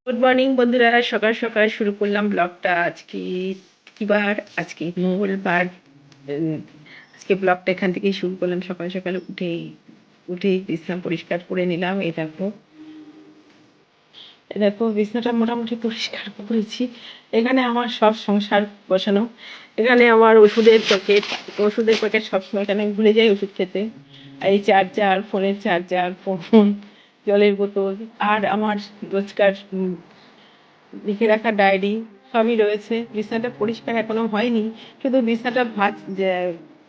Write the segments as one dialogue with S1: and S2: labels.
S1: Good morning বন্ধুরা, সকাল সকাল শুরু করলাম ব্লগটা। আজকে কি বার? আজকে মঙ্গলবার। আজকে ব্লগটা এখান থেকেই শুরু করলাম। সকাল সকাল উঠেই বিছানা পরিষ্কার করে নিলাম। এই দেখো বিছানাটা মোটামুটি পরিষ্কার করেছি। এখানে আমার সব সংসার বসানো। এখানে আমার ওষুধের প্যাকেট সবসময় এখানে ভুলে যাই ওষুধ খেতে। এই চার্জার, ফোনের চার্জার, ফোন, জলের বোতল, আর আমার রোজকার লিখে রাখা ডায়েরি সবই রয়েছে। বিছানাটা পরিষ্কার এখনো হয়নি, শুধু বিছানাটা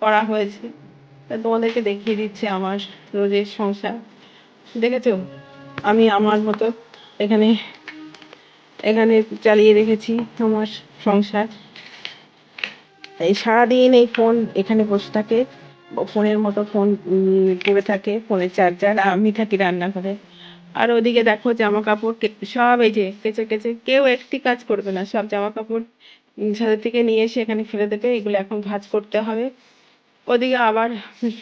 S1: করা হয়েছে। তা তোমাদেরকে দেখিয়ে দিচ্ছে আমার রোজের সংসার। দেখেছো, আমি আমার মতো এখানে এখানে চালিয়ে রেখেছি আমার সংসার। এই সারাদিন এই ফোন এখানে বসে থাকে, ফোনের মতো ফোন পড়ে থাকে, ফোনের চার্জার। আমি থাকি রান্নাঘরে। আর ওদিকে দেখো জামা কাপড় সব এই যে কেচে কেচে, কেউ একটি কাজ করবে না, সব জামা কাপড় ছাদের থেকে নিয়ে এসে এখানে ফেলে দেবে। এগুলো এখন ভাঁজ করতে হবে। ওদিকে আবার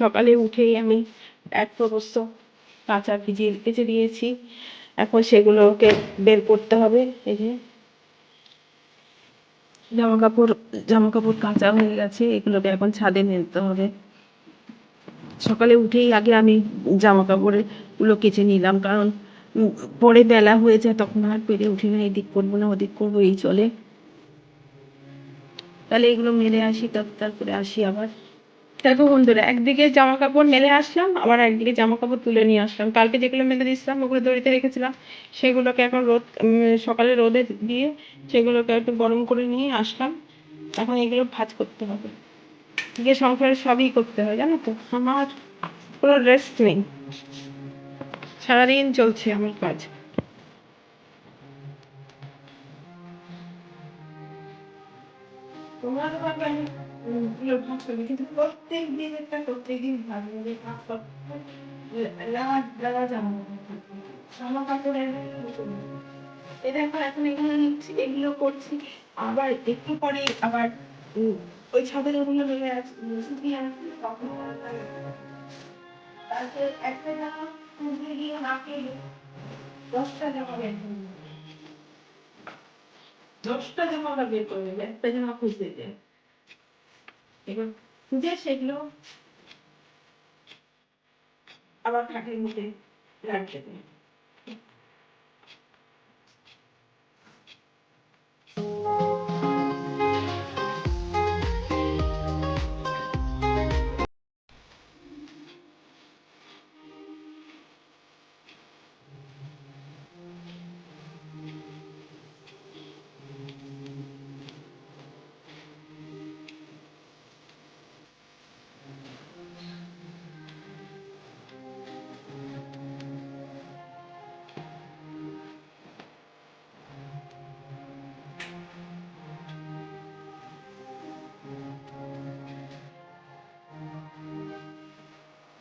S1: সকালে উঠেই আমি এক প্রবস্ত কাঁচা ভিজিয়ে কেচে দিয়েছি। এখন সেগুলোকে বের করতে হবে। এই যে জামা কাপড় জামা কাপড় কাঁচা হয়ে গেছে, এগুলোকে এখন ছাদে নিতে হবে। সকালে উঠেই আগে আমি জামা কাপড়ের গুলো কেচে নিলাম, কারণ পরে বেলা হয়ে যায়, তখন আর পেরে উঠি না, এদিক করবো না ওদিক করবো এই চলে। তাহলে এগুলো মেলে আসি, তারপরে আসি আবার। দেখো বন্ধুরা, একদিকে জামা কাপড় মেলে আসলাম, আবার একদিকে জামা কাপড় তুলে নিয়ে আসলাম। কালকে যেগুলো মেলে দিয়েছিলাম ওগুলো দড়িতে রেখেছিলাম, সেগুলোকে এখন সকালে রোদে দিয়ে সেগুলোকে একটু গরম করে নিয়ে আসলাম। এখন এগুলো ভাঁজ করতে হবে। গিয়ে সংসারে সবই করতে হয়, জানো তো, আমার কোনো রেস্ট নেই, সারাদিন চলছে আমার কাজ। তোমরা তো ভাববে আমি ভাগ করি, কিন্তু প্রত্যেক দিন ভাগ করতে হয়। জামা কাপড়ের এই দেখো, এখন এগুলো নিচ্ছি, এগুলো করছি। আবার একটু পরে আবার ওই ছাদের ওগুলো নেমে শুকিয়ে আসছি, তখন তারপরে একটা জামা খুঁজে গিয়ে মাকে 10টা জামা বের করে নেবো। 10টা জামা আবার বের করে নেবে, একটা জামা খুঁজতে যায়। এবার খুঁজে সেগুলো আবার খাটের মধ্যে রাখতে দেয়।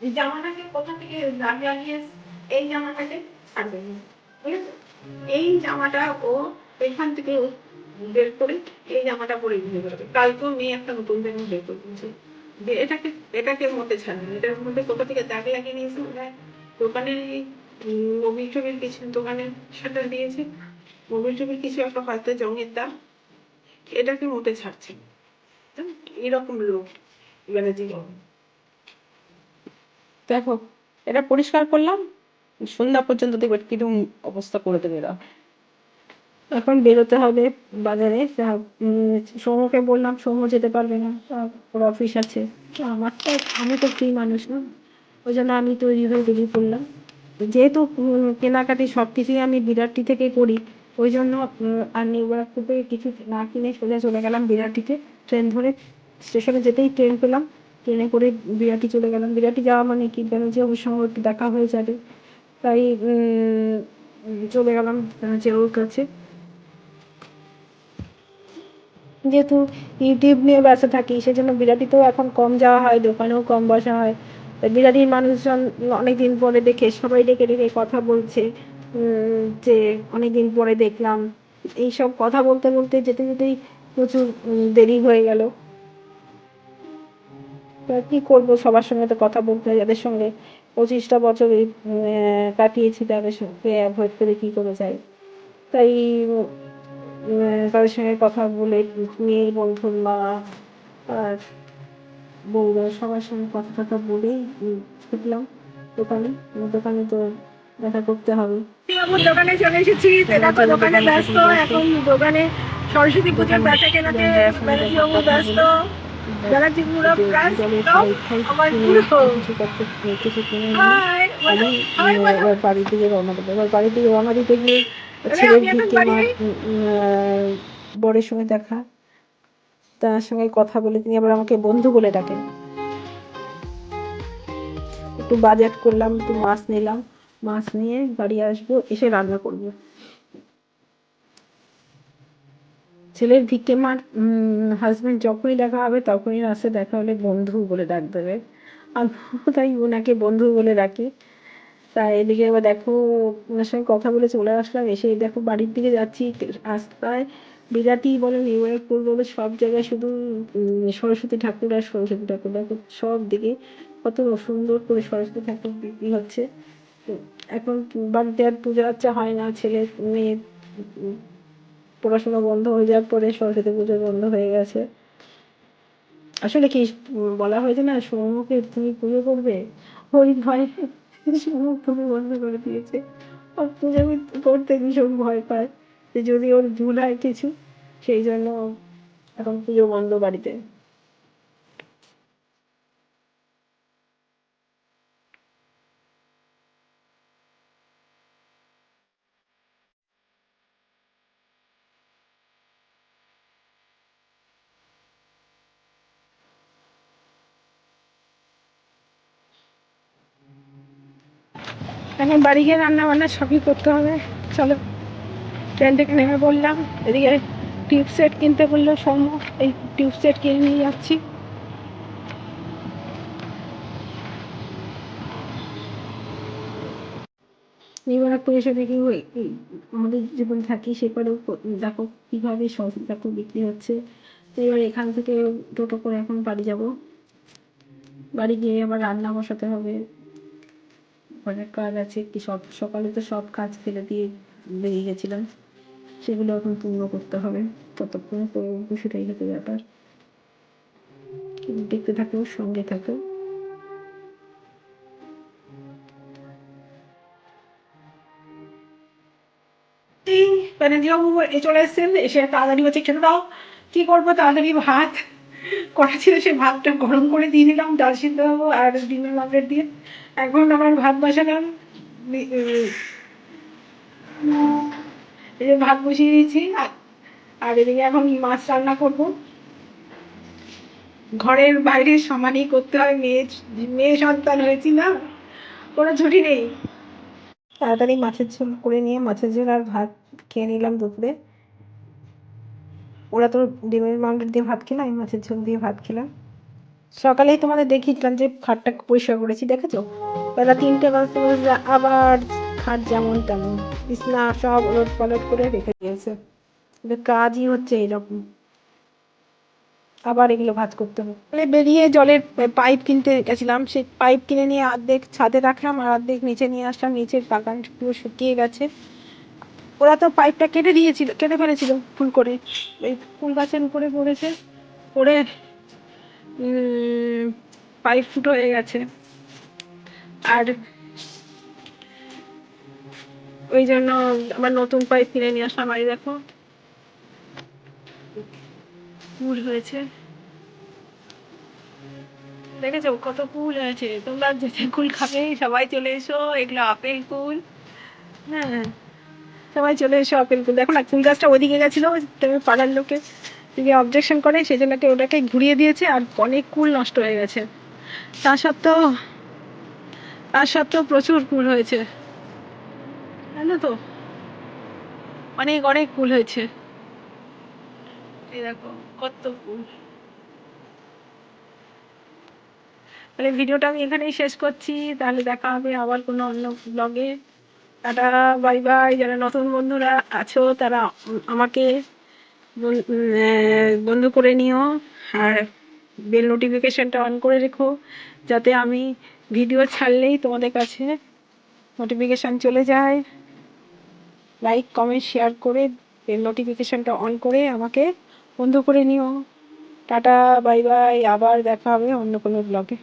S1: এই জামাটাকে কোথা থেকে লাগিয়ে এই জামাটাকে ছাড়বে না, ঠিক আছে? এই জামাটা ও এখান থেকে বের করে এই জামাটা পরে ঘুরে বেরোবে। কালকেও মেয়ে একটা নতুন জামা বের করে দিয়েছে, যে এটাকে এটাকে মতে ছাড়বে, এটার মধ্যে কোথা থেকে দাগ লাগিয়ে নিয়েছে ওরা। দোকানের এই মোবিল টোবিল কিছু দোকানের সাথে দিয়েছে, মোবিল টোবিল কিছু একটা হয়তো জঙের দাগ, এটাকে মতে ছাড়ছে না। এরকম লোক মানে জীবন। দেখো, এটা পরিষ্কার করলাম, সন্ধ্যা পর্যন্ত দেখবে কিরকম অবস্থা করে দেবে এরা। এখন বেরোতে হবে বাজারে। সৌম্যকে বললাম, সৌম্য যেতে পারবে না, ওর অফিস আছে। তো আমি তো ফ্রি মানুষ না, ওই জন্য আমি তৈরি হয়ে বেরিয়ে পড়লাম। যেহেতু কেনাকাটি সব কিছুই আমি বিরাটটি থেকে করি, ওই জন্য আর নিউ ব্যারাকপুর থেকে কিছু না কিনে সোজা চলে গেলাম বিরাটিতে। ট্রেন ধরে স্টেশনে যেতেই ট্রেন পেলাম, ট্রেনে করে বিরাটি চলে গেলাম। বিরাটি যাওয়া মানে কি, যে ওর সঙ্গে একটু দেখা হয়ে যাবে, তাই চলে গেলাম যে ওর কাছে। যেহেতু ইউটিউব নিয়ে ব্যস্ত থাকি, সেজন্য বিরাটিতেও এখন কম যাওয়া হয়, দোকানেও কম বসা হয়। বিরাটির মানুষজন অনেকদিন পরে দেখে সবাই ডেকে ডেকে কথা বলছে, যে অনেকদিন পরে দেখলাম। এইসব কথা বলতে বলতে যেতে যেতেই প্রচুর দেরি হয়ে গেল। কি করবো, সবার সঙ্গে তো কথা বলতে হয়, যাদের সঙ্গে 25টা বছর কাটিয়েছি তাদের সঙ্গে অ্যাভয়েড করে কি করে যাই। তাই তাদের সঙ্গে কথা বলে মেয়ে বন্ধুর মা আর বৌরা সবার সঙ্গে কথা টথা বলেই ছুটলাম দোকানে। দোকানে তো দেখা করতে হবে। আমার দোকানে চলে এসেছি, দেখো দোকানে ব্যস্ত এখন। দোকানে সরস্বতী পুজোর বেচা কেনাতে ব্যানার্জিবাবু ব্যস্ত। ব্যানার্জিগুলো প্রায় আমার কিছু কিনে এবার বাড়ির দিকে রওনা দেবো। এবার বাড়ির দিকে রওনা দিতে গিয়ে ছেলের দিকে আমার বরের সঙ্গে দেখা, তার সঙ্গে কথা বলে তিনি আবার আমাকে বন্ধু বলে ডাকেন। একটু বাজেট করলাম, একটু মাছ নিলাম, মাছ নিয়ে বাড়ি আসবো, এসে রান্না করবো। ছেলের ভিকে মার হাজবেন্ড যখনই দেখা হবে তখনই রাস্তায় দেখা হলে বন্ধু বলে ডাক দেবে, আর তাই ওনাকে বন্ধু বলে ডাকি। তাই এদিকে এবার দেখো ওনার সঙ্গে কথা বলে চলে আসলাম, এসে দেখো বাড়ির দিকে যাচ্ছি। রাস্তায় বিরাটি বলে নিউইয়র্কপুর বলে সব জায়গায় শুধু সরস্বতী ঠাকুর আর সরস্বতী ঠাকুর। দেখো সব দিকে কত সুন্দর করে সরস্বতী ঠাকুর বিক্রি হচ্ছে। এখন বাড়িতে আর পূজা আচ্ছা হয় না, ছেলে মেয়ে পড়াশোনা বন্ধ হয়ে যাওয়ার পরে সরস্বতী পুজো বন্ধ হয়ে গেছে। আসলে কি বলা হয়েছে না, সৌমকে তুমি পুজো করবে, ওই ভয়ে সৌমুখ তুমি বন্ধ করে দিয়েছে। ও পুজো করতে ভীষণ ভয় পায় যে যদি ওর ভুল হয় কিছু, সেই জন্য এখন পুজো বন্ধ বাড়িতে। এখন বাড়ি গিয়ে রান্না বান্না সবই করতে হবে। চলো, ট্রেন থেকে নেমে পড়লাম। এদিকে টিউব সেট কিনতে বললো সৌম্য, এই টিউব সেট কিনে নিয়ে যাচ্ছি। নিউইয়র্কপুর এসে দেখি ওই আমাদের জীবন থাকি সেপারেও দেখো কীভাবে সরস্বতী ঠাকুর বিক্রি হচ্ছে। এবার এখান থেকে টোটো করে এখন বাড়ি যাব। বাড়ি গিয়ে আবার রান্না বসাতে হবে, অনেক কাজ আছে। কি সব সকালে তো সব কাজ ফেলে দিয়ে বেরিয়ে গেছিলাম, সেগুলো এখন পূর্ণ করতে হবে। ততক্ষণে তো সেটাই হতে ব্যাপার। দেখতে থাকো, সঙ্গে থাকো। এই ব্যানার্জিবাবু চলে এসেছেন, এসে তাড়াতাড়ি বলছে খেতে দাও। কি করবো, তাড়াতাড়ি ভাত করা ছিল, সে ভাতটা গরম করে দিয়ে দিলাম ডাল সিদ্ধ আর ডিমের অমলেট দিয়ে। এখন আমার ভাত বসালাম, এই যে ভাত বসিয়ে দিয়েছি। আর এদিকে এখন মাছ রান্না করব। ঘরের বাইরে সমানই করতে হয়, মেয়ে মেয়ে সন্তান হয়েছি না, কোনো ছুটি নেই। তাড়াতাড়ি মাছের ঝোল করে নিয়ে মাছের ঝোল আর ভাত খেয়ে নিলাম দুপুরে। ওরা তো ডিমের মামলেট দিয়ে ভাত খেলাম, আমি মাছের ঝোল দিয়ে ভাত খেলাম। সকালেই তোমাদের দেখিয়েছিলাম যে খাটটা পরিষ্কার করেছি, দেখেছো? বেলা 3টে বাজতে বাজতে আবার খাট যেমন তেমন, বিছনা সব ওলট পালট করে রেখে দিয়েছে। কাজই হচ্ছে এইরকম, আবার এগুলো ভাঁজ করতে হবে। তাহলে বেরিয়ে জলের পাইপ কিনতে গেছিলাম, সেই পাইপ কিনে নিয়ে অর্ধেক ছাদে রাখলাম আর অর্ধেক নিচে নিয়ে আসলাম। নিচের বাগান পুরো শুকিয়ে গেছে। ওরা তো পাইপটা কেটে দিয়েছিল, কেটে ফেলেছিল ফুল করে, এই ফুল গাছের উপরে পড়েছে, পড়ে পাইপ ফুটো হয়ে গেছে। আর ওই জন্য আবার নতুন পাইপ কিনে নিয়ে আসলাম। আর দেখো ফুল হয়েছে, দেখেছো কত কুল হয়েছে। তোমরা যেতে কুল খাবে সবাই চলে এসো, এগুলো আপেল কুল। হ্যাঁ, সবাই চলে এসো, আপেল কুল। দেখো না কুল গাছটা ওইদিকে গেছিলো, পাড়ার লোকে যদি অবজেকশন করে সেই জন্য ওটাকে ঘুরিয়ে দিয়েছে আর অনেক কুল নষ্ট হয়ে গেছে। তা সত্ত্বেও প্রচুর কুল হয়েছে, জানো তো, অনেক অনেক কুল হয়েছে। এই দেখো কত কুল। তাহলে ভিডিওটা আমি এখানেই শেষ করছি, তাহলে দেখা হবে আবার কোনো অন্য ব্লগে। Tata, bye bye. যারা নতুন বন্ধুরা আছো তারা আমাকে বন্ধু করে নিও, আর বেল নোটিফিকেশনটা অন করে রেখো, যাতে আমি ভিডিও ছাড়লেই তোমাদের কাছে নোটিফিকেশান চলে যায়। লাইক কমেন্ট শেয়ার করে নোটিফিকেশানটা অন করে আমাকে বন্ধু করে নিও। টাটা, বাই বাই, আবার দেখা হবে অন্য কোনো ব্লগে।